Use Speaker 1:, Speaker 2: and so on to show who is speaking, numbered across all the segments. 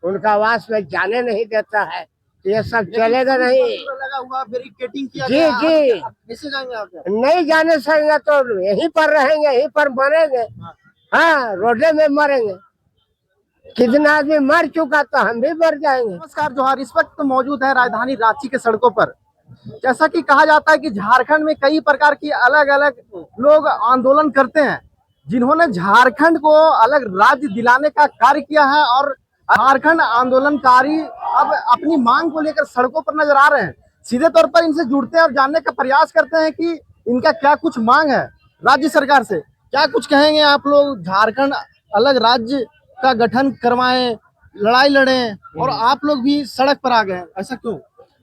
Speaker 1: उनका आवास में जाने नहीं देता है। ये सब चलेगा नहीं।
Speaker 2: लगा हुआ बैरिकेडिंग किया
Speaker 1: जी
Speaker 2: गया,
Speaker 1: जी,
Speaker 2: कैसे जाएंगे आप?
Speaker 1: नहीं जाने सकेंगे तो यहीं पर रहेंगे, यहीं पर मरेंगे। हाँ, रोडे में मरेंगे। कितना आदमी मर चुका तो हम भी मर जाएंगे।
Speaker 2: नमस्कार जोहार, इस वक्त मौजूद है राजधानी रांची के सड़कों पर। जैसा कि कहा जाता है कि झारखंड में कई प्रकार की अलग अलग लोग आंदोलन करते हैं, जिन्होंने झारखंड को अलग राज्य दिलाने का कार्य किया है। और झारखंड आंदोलनकारी अब अपनी मांग को लेकर सड़कों पर नजर आ रहे हैं। सीधे तौर पर इनसे जुड़ते हैं और जानने का प्रयास करते हैं कि इनका क्या कुछ मांग है राज्य सरकार से। क्या कुछ कहेंगे आप लोग? झारखंड अलग राज्य का गठन करवाएं, लड़ाई लड़ें और आप लोग भी सड़क पर आ गए, ऐसा क्यों?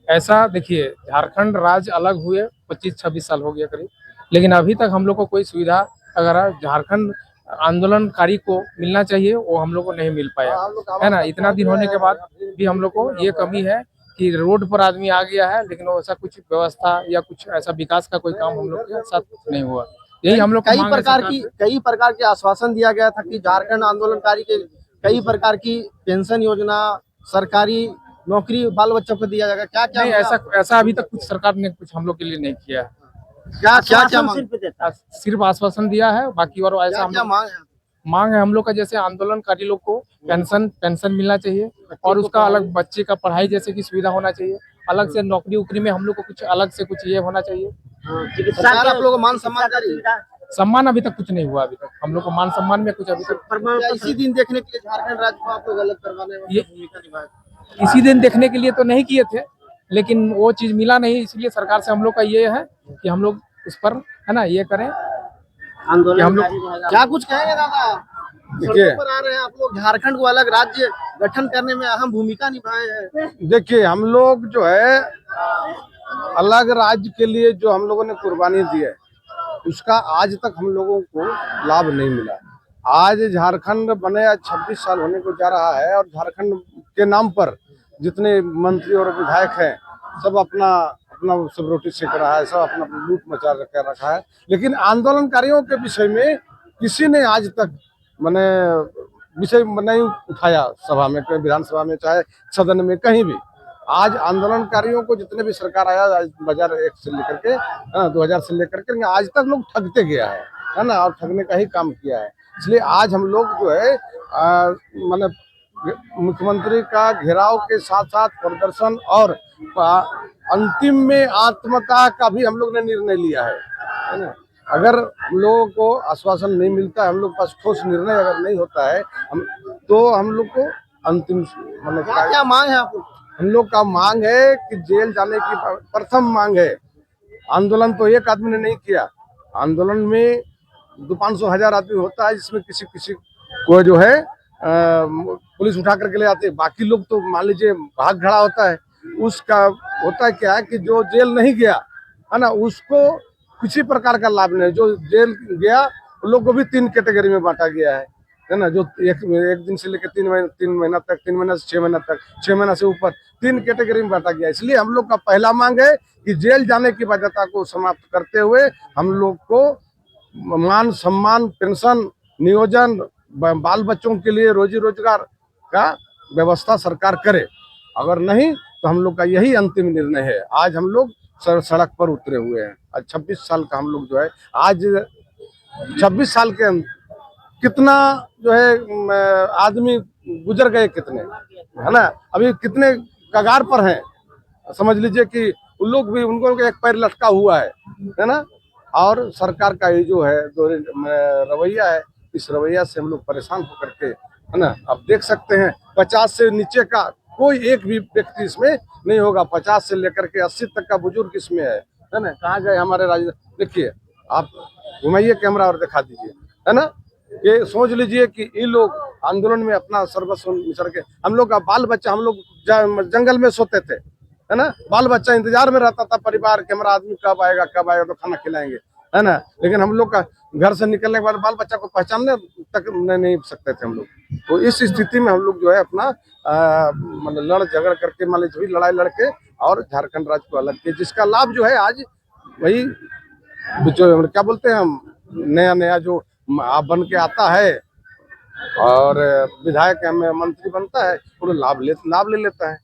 Speaker 3: ऐसा देखिए, झारखंड राज्य अलग हुए 25-26 साल हो गया करीब, लेकिन अभी तक हम लोग को कोई सुविधा अगर झारखंड आंदोलनकारी को मिलना चाहिए वो हम लोग को नहीं मिल पाया है ना। इतना दिन होने के बाद भी हम लोग को ये कमी है कि रोड पर आदमी आ गया है, लेकिन वो ऐसा कुछ व्यवस्था या कुछ ऐसा विकास का कोई काम हम लोग के साथ नहीं हुआ। यही हम लोग
Speaker 2: कई प्रकार के आश्वासन दिया गया था कि झारखंड आंदोलनकारी के कई प्रकार की पेंशन योजना, सरकारी नौकरी बाल बच्चों को दिया जाएगा। क्या क्या
Speaker 3: नहीं, ऐसा अभी तक कुछ सरकार ने कुछ हम लोग के लिए नहीं किया है।
Speaker 2: क्या
Speaker 3: सिर्फ आश्वासन दिया है, बाकी और ऐसा हम लोग मांग है हम लोग का। जैसे आंदोलनकारी लोग को पेंशन मिलना चाहिए और उसका अलग बच्चे का पढ़ाई जैसे की सुविधा होना चाहिए। अलग से नौकरी उकरी में हम लोग को कुछ अलग से कुछ ये होना चाहिए।
Speaker 2: सरकार आप लोग को मान सम्मान करी?
Speaker 3: सम्मान अभी तक कुछ नहीं हुआ। अभी तक हम लोग को मान सम्मान में कुछ अभी तक
Speaker 2: इसी दिन देखने के लिए झारखंड राज्य को आप लोग अलग करवाने में भूमिका निभाए?
Speaker 3: इसी दिन देखने के लिए तो नहीं किए थे, लेकिन वो चीज मिला नहीं, इसलिए सरकार से हम लोग का ये है कि हम लोग उस पर है ना ये करें
Speaker 2: आंदोलन।
Speaker 3: हम लोग
Speaker 2: क्या कुछ कहेंगे दादा? सड़कों पर आ रहे हैं आप लोग, झारखंड को अलग राज्य गठन करने में अहम भूमिका निभाए हैं।
Speaker 4: देखिए, हम लोग जो है अलग राज्य के लिए जो हम लोगों ने कुर्बानी दी है, उसका आज तक हम लोगों को लाभ नहीं मिला। आज झारखंड बने 26 साल होने को जा रहा है और झारखंड के नाम पर जितने मंत्री और विधायक हैं सब अपना अपना सब रोटी सेक रहा है, सब अपना लूट मचा कर रखा है। लेकिन आंदोलनकारियों के विषय में किसी ने आज तक मैंने विषय नहीं उठाया सभा में, विधानसभा में, चाहे सदन में, कहीं भी। आज आंदोलनकारियों को जितने भी सरकार आया 2001 से लेकर के 2000 से लेकर के आज तक लोग ठगते गया है ना, और ठगने का ही काम किया है। इसलिए आज हम लोग जो है मतलब मुख्यमंत्री का घेराव के साथ साथ प्रदर्शन और अंतिम में आत्मदाह का भी हम लोग ने निर्णय लिया है ना। अगर हम लोगों को आश्वासन नहीं मिलता है, हम लोग पास ठोस निर्णय अगर नहीं होता है तो हम लोग को अंतिम मतलब
Speaker 2: क्या मांग है आपको?
Speaker 4: हम लोग का मांग है कि जेल जाने की प्रथम मांग है। आंदोलन तो एक आदमी ने नहीं किया, आंदोलन में 200-500 हजार आदमी होता है, जिसमें किसी किसी को जो है पुलिस उठा करके ले आते हैं। बाकी लोग तो मान लीजिए भाग खड़ा होता है। उसका होता है क्या है कि जो जेल नहीं गया है ना, उसको किसी प्रकार का लाभ नहीं। जो जेल गया उन लोग को भी 3 कैटेगरी में बांटा गया है ना। जो एक दिन से लेकर 3 महीना तक, 3 महीना से 6 महीना तक, 6 महीना से ऊपर 3 कैटेगरी में बांटा गया। इसलिए हम लोग का पहला मांग है कि जेल जाने की बाध्यता को समाप्त करते हुए हम लोग को मान सम्मान, पेंशन, नियोजन, बाल बच्चों के लिए रोजी रोजगार का व्यवस्था सरकार करे। अगर नहीं तो हम लोग का यही अंतिम निर्णय है। आज हम लोग सड़क पर उतरे हुए हैं। आज 26 साल का हम लोग जो है, आज 26 साल के कितना जो है आदमी गुजर गए, कितने है ना, अभी कितने कगार पर हैं। समझ लीजिए कि उन लोग भी, उनको एक पैर लटका हुआ है ना। और सरकार का ये जो है रवैया है, इस रवैया से हम लोग परेशान होकर के है ना। अब देख सकते हैं 50 से नीचे का कोई एक भी व्यक्ति इसमें नहीं होगा। 50 से लेकर के 80 तक का बुजुर्ग इसमें है ना। कहाँ गए हमारे राज्य? देखिए, आप घुमाइए कैमरा और दिखा दीजिए, है ना। ये सोच लीजिए कि ये लोग आंदोलन में अपना सर्वस्व मिसर के, हम लोग का बाल बच्चा, हम लोग जंगल में सोते थे है ना। बाल बच्चा इंतजार में रहता था, परिवार के हमारा आदमी कब आएगा तो खाना खिलाएंगे, है ना। लेकिन हम लोग का घर से निकलने के बाद बाल बच्चा को पहचानने तक नहीं सकते थे हम लोग। तो इस स्थिति में हम लोग जो है अपना मतलब लड़ झगड़ करके, मान लीजिए लड़ाई लड़के और झारखंड राज्य को अलग किए, जिसका लाभ जो है आज वही जो क्या बोलते हैं हम, नया जो बन के आता है और विधायक में मंत्री बनता है, पूरा लाभ ले लेता है।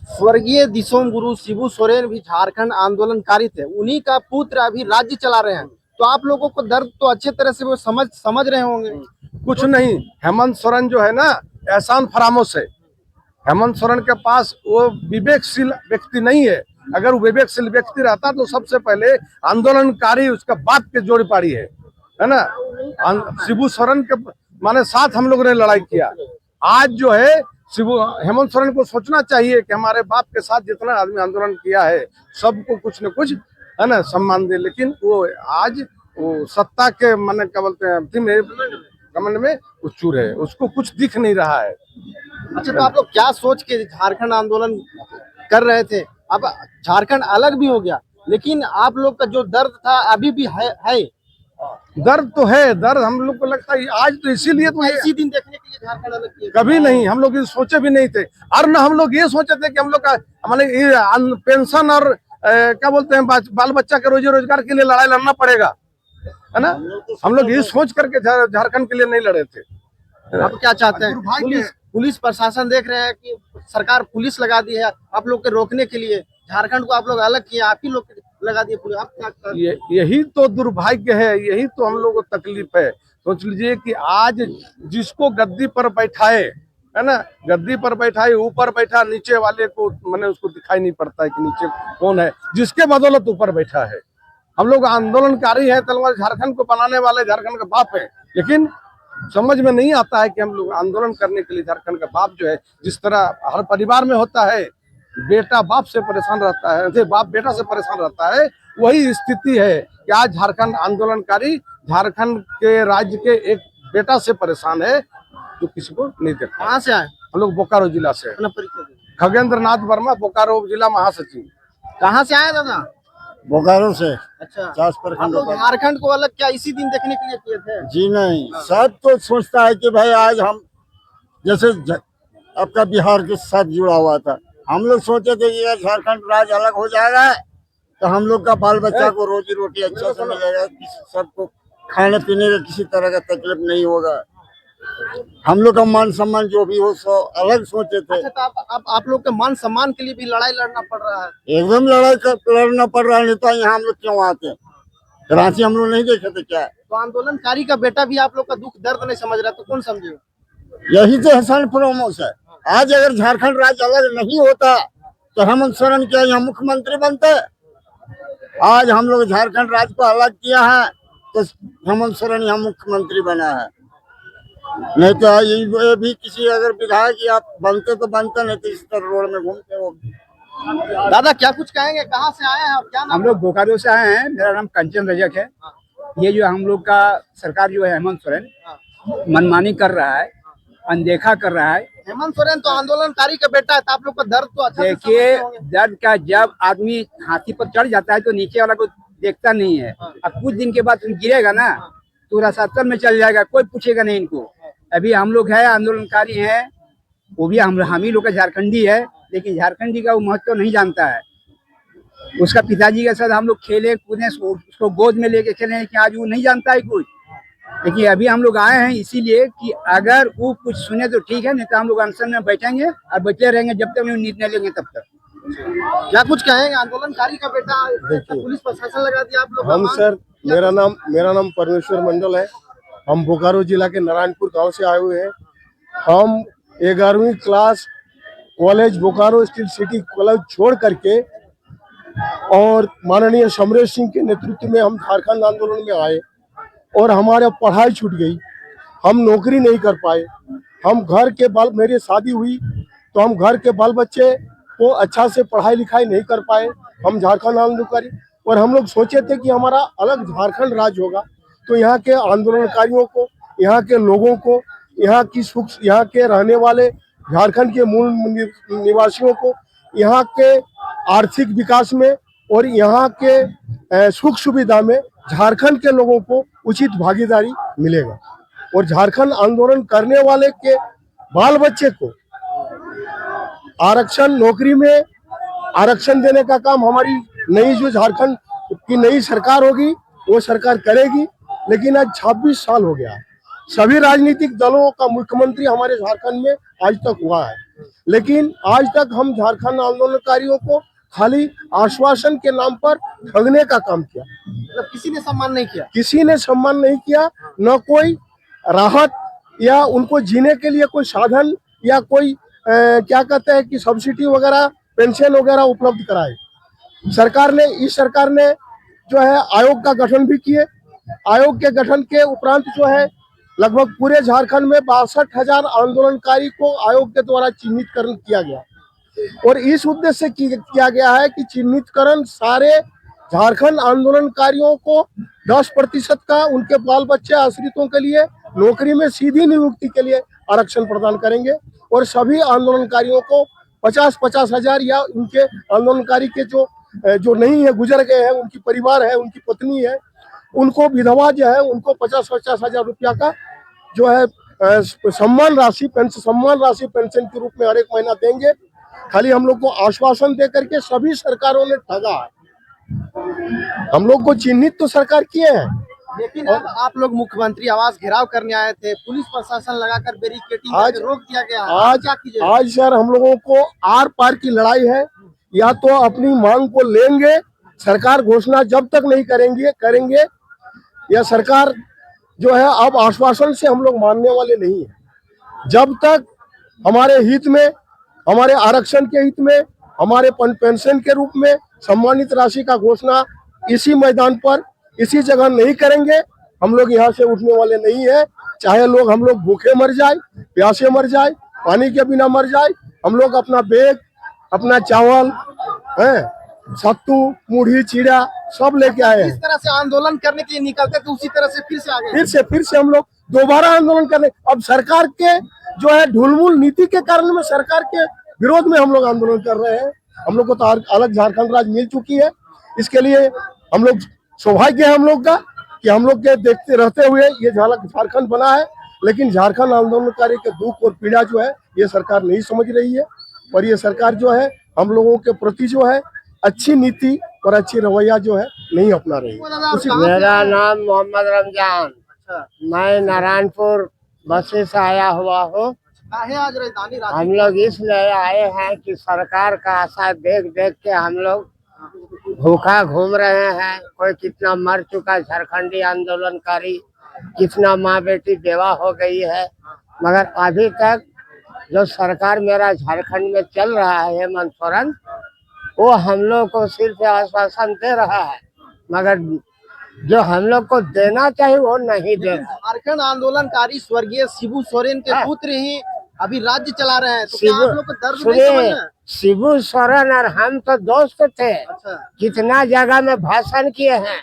Speaker 2: स्वर्गीय दिसोम गुरु शिबू सोरेन भी झारखंड आंदोलनकारी थे, उन्हीं का पुत्र अभी राज्य चला रहे हैं, तो आप लोगों को दर्द तो अच्छे तरह से वो समझ रहे होंगे।
Speaker 4: कुछ नहीं, हेमंत सोरेन जो है ना, एहसान फरामोश है। हेमंत सोरेन के पास वो विवेकशील व्यक्ति नहीं है। अगर वो विवेकशील व्यक्ति रहता तो सबसे पहले आंदोलनकारी उसका बाप के जोड़ पाड़ी है ना। शिबू सोरेन के माने साथ हम लोगों ने लड़ाई किया। आज जो है हेमंत सोरेन को सोचना चाहिए कि हमारे बाप के साथ जितना आदमी आंदोलन किया है सबको कुछ न कुछ है ना सम्मान दे, लेकिन वो आज वो सत्ता के माने क्या बोलते हैं कमंड में वो चूर है, उसको कुछ दिख नहीं रहा है।
Speaker 2: अच्छा, तो आप लोग क्या सोच के झारखंड आंदोलन कर रहे थे? अब झारखंड अलग भी हो गया, लेकिन आप लोग का जो दर्द था अभी भी है।
Speaker 4: दर्द तो है, दर्द हम लोग को लगता है आज तो इसीलिए तो
Speaker 2: इसी दिन देखने के लिए झारखंड अलग किया।
Speaker 4: कभी नहीं, हम लोग ये सोचे भी नहीं थे। और न हम लोग ये सोचे थे कि हम लोग का हमारे ये पेंशन और क्या बोलते हैं बाल बच्चा के रोजी रोजगार के लिए लड़ाई लड़ना पड़ेगा, है ना। हम लोग ये सोच करके झारखंड के लिए नहीं लड़े थे।
Speaker 2: आप क्या चाहते हैं? पुलिस प्रशासन देख रहे हैं कि सरकार पुलिस लगा दी है आप लोग के रोकने के लिए, झारखंड को आप लोग अलग किए, आप ही लोग लगा दिए पुलिस। आप क्या
Speaker 4: यही तो दुर्भाग्य है, यही तो हम लोग को तकलीफ है। सोच लीजिए कि आज जिसको गद्दी पर बैठाए, है ना, गद्दी पर बैठाए, ऊपर बैठा, नीचे वाले को मैंने उसको दिखाई नहीं पड़ता है कि नीचे कौन है, जिसके बदौलत ऊपर बैठा है। हम लोग आंदोलनकारी हैं, तेलंगाना झारखंड को बनाने वाले झारखंड का बाप है, लेकिन समझ में नहीं आता है कि हम लोग आंदोलन करने के लिए झारखंड का बाप जो है, जिस तरह हर परिवार में होता है, बेटा बाप से परेशान रहता है, बाप बेटा से परेशान रहता है, वही स्थिति है कि आज झारखंड आंदोलनकारी झारखंड के राज्य के एक बेटा से परेशान है जो किसी को नहीं देखता।
Speaker 2: कहाँ से आए?
Speaker 4: हम लोग बोकारो जिला से। खगेंद्र नाथ वर्मा, बोकारो जिला महासचिव।
Speaker 2: कहाँ से आए दादा?
Speaker 5: बोकारो से।
Speaker 2: अच्छा,
Speaker 5: 50 प्रखंड।
Speaker 2: झारखंड को अलग क्या इसी दिन देखने के लिए किए थे?
Speaker 5: जी नहीं, सब तो सोचता है कि भाई आज हम जैसे आपका बिहार के साथ जुड़ा हुआ था, हम लोग सोचे थे कि झारखंड राज्य अलग हो जाएगा तो हम लोग का बाल बच्चा को रोजी रोटी अच्छा से मिलेगा, सबको खाने पीने का किसी तरह का तकलीफ नहीं होगा, हम लोग का मान सम्मान जो भी हो सो अलग सोचे थे।
Speaker 2: अच्छा, तो आप लोग के मान सम्मान के लिए भी लड़ाई लड़ना पड़ रहा है?
Speaker 5: एकदम लड़ना पड़ रहा है, नहीं तो यहाँ हम लोग क्यों आते? रांची हम लोग नहीं देखे थे क्या?
Speaker 2: तो आंदोलनकारी का बेटा भी आप लोग का दुख दर्द नहीं समझ रहा, तो कौन समझे?
Speaker 5: यही तो एहसान फरामोश है। आज अगर झारखंड राज्य अलग नहीं होता तो हेमंत सोरेन क्या यहाँ मुख्यमंत्री बनते? आज हम लोग झारखंड राज्य को अलग किया है तो हेमंत सोरेन यहाँ मुख्यमंत्री बना है, नहीं तो ये भी किसी अगर विधायक या बनते तो बनते, नहीं तो इस तरह रोड में घूमते हो।
Speaker 2: दादा क्या कुछ कहेंगे? कहाँ से आए हैं आप? क्या नाम?
Speaker 6: हम लोग बोकारो से आए हैं, मेरा नाम कंचन रजक है। ये जो हम लोग का सरकार जो है हेमंत सोरेन मनमानी कर रहा है, अनदेखा कर रहा है।
Speaker 2: हेमंत सोरेन तो आंदोलनकारी का बेटा है, तो आप लोग का दर्द तो अच्छा
Speaker 6: देखिए, दर्द का जब आदमी हाथी पर चढ़ जाता है तो नीचे वाला को देखता नहीं है। अब कुछ दिन के बाद गिरेगा ना तो रसातल में चल जाएगा, कोई पूछेगा नहीं इनको। अभी हम लोग है आंदोलनकारी हैं, वो भी हम ही लोग का झारखंडी है, लेकिन झारखंडी का वो महत्व नहीं जानता है। उसका पिताजी के साथ हम लोग खेले कूदे, उसको गोद में लेके खेले, लेकिन आज वो नहीं जानता है कुछ। लेकिन अभी हम लोग आए हैं इसीलिए कि अगर वो कुछ सुने तो ठीक है, नहीं तो हम लोग अनशन में बैठेंगे और बैठे रहेंगे जब तक निर्णय लेंगे तब तक।
Speaker 2: क्या कुछ कहेंगे? आंदोलनकारी का बेटा, पुलिस प्रशासन लगा दिया आप लोग।
Speaker 4: हम सर, मेरा नाम परमेश्वर मंडल है। हम बोकारो जिला के नारायणपुर गांव से आए हुए हैं। हम 11वीं class college Bokaro steel city college छोड़ करके और माननीय समरेश सिंह के नेतृत्व में हम झारखंड आंदोलन में आए और हमारा पढ़ाई छूट गई, हम नौकरी नहीं कर पाए। हम घर के मेरी शादी हुई तो हम घर के बाल बच्चे को अच्छा से पढ़ाई लिखाई नहीं कर पाए। हम झारखंड आंदोलनकारी, और हम लोग सोचे थे कि हमारा अलग झारखंड राज्य होगा तो यहाँ के आंदोलनकारियों को, यहाँ के लोगों को, यहाँ के रहने वाले झारखंड के मूल निवासियों को यहाँ के आर्थिक विकास में और यहाँ के सुख सुविधा में झारखंड के लोगों को उचित भागीदारी मिलेगा। और झारखंड आंदोलन करने वाले के बाल बच्चे को आरक्षण, नौकरी में आरक्षण देने का काम हमारी नई जो झारखंड की नई सरकार होगी वो सरकार करेगी। लेकिन आज 26 साल हो गया,
Speaker 7: सभी राजनीतिक दलों का मुख्यमंत्री हमारे झारखंड में आज तक हुआ है, लेकिन आज तक हम झारखंड आंदोलनकारियों को खाली आश्वासन के नाम पर ठगने का काम किया।
Speaker 2: मतलब किसी ने सम्मान नहीं किया।
Speaker 7: किसी ने सम्मान नहीं किया, न कोई राहत या उनको जीने के लिए कोई साधन या कोई क्या कहते हैं कि सब्सिडी वगैरह, पेंशन वगैरह उपलब्ध कराए। इस सरकार ने जो है आयोग का गठन भी किए। आयोग के गठन के उपरांत जो है लगभग पूरे झारखंड में 62,000 आंदोलनकारी को आयोग के द्वारा चिन्हितकरण किया गया और इस उद्देश्य से किया गया है कि चिन्हितकरण सारे झारखंड आंदोलनकारियों को 10% का उनके बाल बच्चे आश्रितों के लिए नौकरी में सीधी नियुक्ति के लिए आरक्षण प्रदान करेंगे और सभी आंदोलनकारियों को 50-50 हजार या उनके आंदोलनकारी के जो नहीं है, गुजर गए हैं, उनकी परिवार है, उनकी पत्नी है, उनको विधवा जो है उनको 50-50 हजार रुपया का जो है सम्मान राशि पेंशन के रूप में हर एक महीना देंगे। खाली हम लोग को आश्वासन दे करके सभी सरकारों ने ठगा है। हम लोग को चिन्हित तो सरकार किए हैं,
Speaker 2: लेकिन अब आप लोग मुख्यमंत्री आवास घेराव करने आए थे, पुलिस प्रशासन लगाकर बैरिकेडिंग करके रोक दिया गया।
Speaker 7: आज सर हम लोगों को आर पार की लड़ाई है। या तो अपनी मांग को लेंगे, सरकार घोषणा जब तक नहीं करेंगे या सरकार जो है अब आश्वासन से हम लोग मानने वाले नहीं है। जब तक हमारे हित में, हमारे आरक्षण के हित में, हमारे पेंशन के रूप में सम्मानित राशि का घोषणा इसी मैदान पर इसी जगह नहीं करेंगे, हम लोग यहाँ से उठने वाले नहीं है। चाहे हम लोग भूखे मर जाए, प्यासे मर जाए, पानी के बिना मर जाए, हम लोग अपना बैग, अपना चावल, सत्तू, मुढ़ी, चीड़ा सब लेके आए हैं।
Speaker 2: इस तरह से आंदोलन करने के लिए निकलते तो उसी तरह से फिर से आ गए।
Speaker 7: फिर से हम लोग दोबारा आंदोलन करने। अब सरकार के जो है ढुलमुल नीति के कारण में सरकार के विरोध में हम लोग आंदोलन कर रहे हैं। हम लोग को तो अलग झारखंड राज्य मिल चुकी है। इसके लिए हम लोग सौभाग्य है हम लोग का कि हम लोग के देखते रहते हुए ये झारखंड बना है, लेकिन झारखंड आंदोलनकारी के दुख और पीड़ा जो है ये सरकार नहीं समझ रही है और ये सरकार जो है हम लोगों के प्रति जो है अच्छी नीति और अच्छी रवैया जो है नहीं अपना रही है।
Speaker 1: मेरा नाम मोहम्मद रमजान, मैं नारायणपुर बसे से आया हुआ हूँ।
Speaker 2: आज राजधानी
Speaker 1: हम लोग इसलिए आए हैं कि सरकार का आशा देख के हम लोग भूखा घूम रहे हैं। कोई कितना मर चुका झारखंडी आंदोलनकारी, कितना माँ बेटी बेवा हो गई है, मगर अभी तक जो सरकार मेरा झारखंड में चल रहा है हेमंत सोरेन, वो हम लोग को सिर्फ आश्वासन दे रहा है, मगर जो हम लोग को देना चाहिए वो नहीं दे रहा।
Speaker 2: झारखंड आंदोलनकारी स्वर्गीय शिबू सोरेन के पुत्र ही अभी राज्य चला रहे हैं, तो क्या आप लोग को दर्द नहीं समझना?
Speaker 1: शिबू सोरेन और हम तो दोस्त थे। कितना जगह में भाषण किए हैं,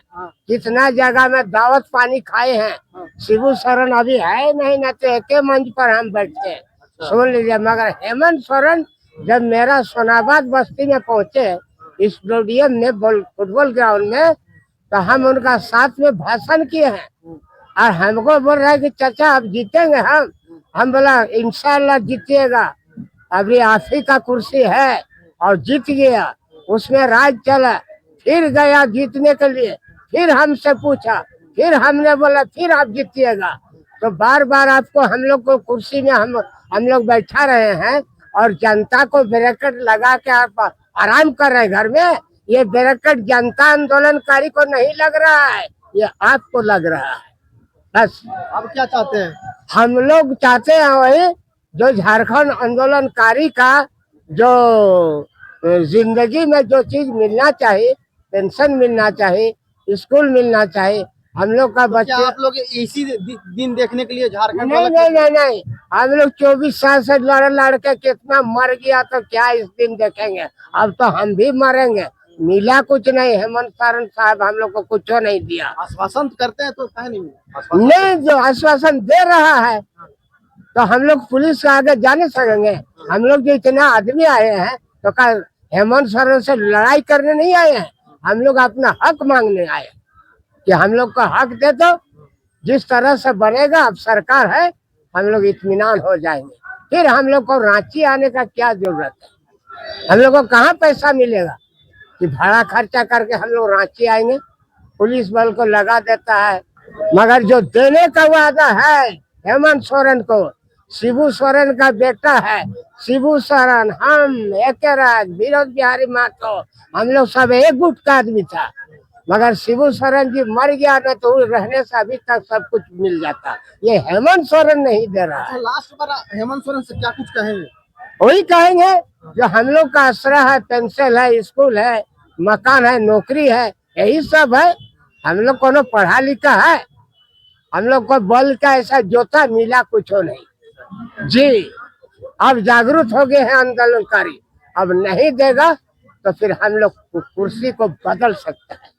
Speaker 1: कितना जगह में दावत पानी खाए हैं। शिबू सोरेन अभी है नहीं, न तो एक मंच पर हम बैठते सुन लीजिए। मगर हेमंत सोरेन जब मेरा सोनाबाद बस्ती में पहुंचे स्टेडियम में फुटबॉल ग्राउंड में, तो हम उनका साथ में भाषण किए हैं और हमको बोल रहा है कि चाचा अब जीतेंगे हम बोला इंशाल्लाह जीतिएगा, अभी आप ही का कुर्सी है और जीत गया। उसमें राज चला, फिर गया जीतने के लिए, फिर हमसे पूछा, फिर हमने बोला फिर आप जीतिएगा। तो बार बार आपको हम लोग को कुर्सी में हम लोग बैठा रहे हैं और जनता को बैरिकेड लगा के आप आराम कर रहे हैं घर में। ये बैरिकेड जनता आंदोलनकारी को नहीं लग रहा है, ये आपको लग रहा है। बस
Speaker 2: अब क्या चाहते हैं?
Speaker 1: हम लोग चाहते हैं वही जो झारखंड आंदोलनकारी का जो जिंदगी में जो चीज मिलना चाहिए, पेंशन मिलना चाहिए, स्कूल मिलना चाहिए। हम लोग का बच्चे
Speaker 2: आप लोग इसी दिन देखने के लिए झारखंड?
Speaker 1: नहीं, हम लोग 24 साल से लड़ के कितना मर गया, तो क्या इस दिन देखेंगे? अब तो हम भी मरेंगे। मिला कुछ नहीं, हेमंत सोरेन साहब हम लोग को कुछ नहीं दिया।
Speaker 2: आश्वासन करते हैं तो कहीं
Speaker 1: नहीं, जो आश्वासन दे रहा है तो हम लोग पुलिस के आगे जाने सकेंगे? हम लोग जो इतना आदमी आए हैं तो क्या हेमंत सोरेन से लड़ाई करने नहीं आए हैं? हम लोग अपना हक मांगने आए कि हम लोग का हक दे दो। जिस तरह से बनेगा, अब सरकार है, हम लोग इत्मीनान हो जाएंगे। फिर हम लोग को रांची आने का क्या जरूरत है? हम लोग को कहाँ पैसा मिलेगा कि भाड़ा खर्चा करके हम लोग रांची आएंगे? पुलिस बल को लगा देता है, मगर जो देने का वादा है हेमंत सोरेन को। शिबू सोरेन का बेटा है शिबू सोरेन। हम एकराज विनोद बिहारी महतो हम लोग सब एक गुट का आदमी था, मगर शिबू सोरेन जी मर गया ना तो रहने से अभी तक सब कुछ मिल जाता। ये हेमंत सोरेन नहीं दे रहा है।
Speaker 2: लास्ट बार हेमंत सोरेन से क्या कुछ कहेंगे?
Speaker 1: वही कहेंगे जो हम लोग का आश्रय है, पेंशन है, स्कूल है, मकान है, नौकरी है, यही सब है। हम लोग को पढ़ा लिखा है, हम लोग को बल का ऐसा जोता मिला कुछ नहीं जी। अब जागरूक हो गए हैं आंदोलनकारी, अब नहीं देगा तो फिर हम लोग कुर्सी को बदल सकते हैं।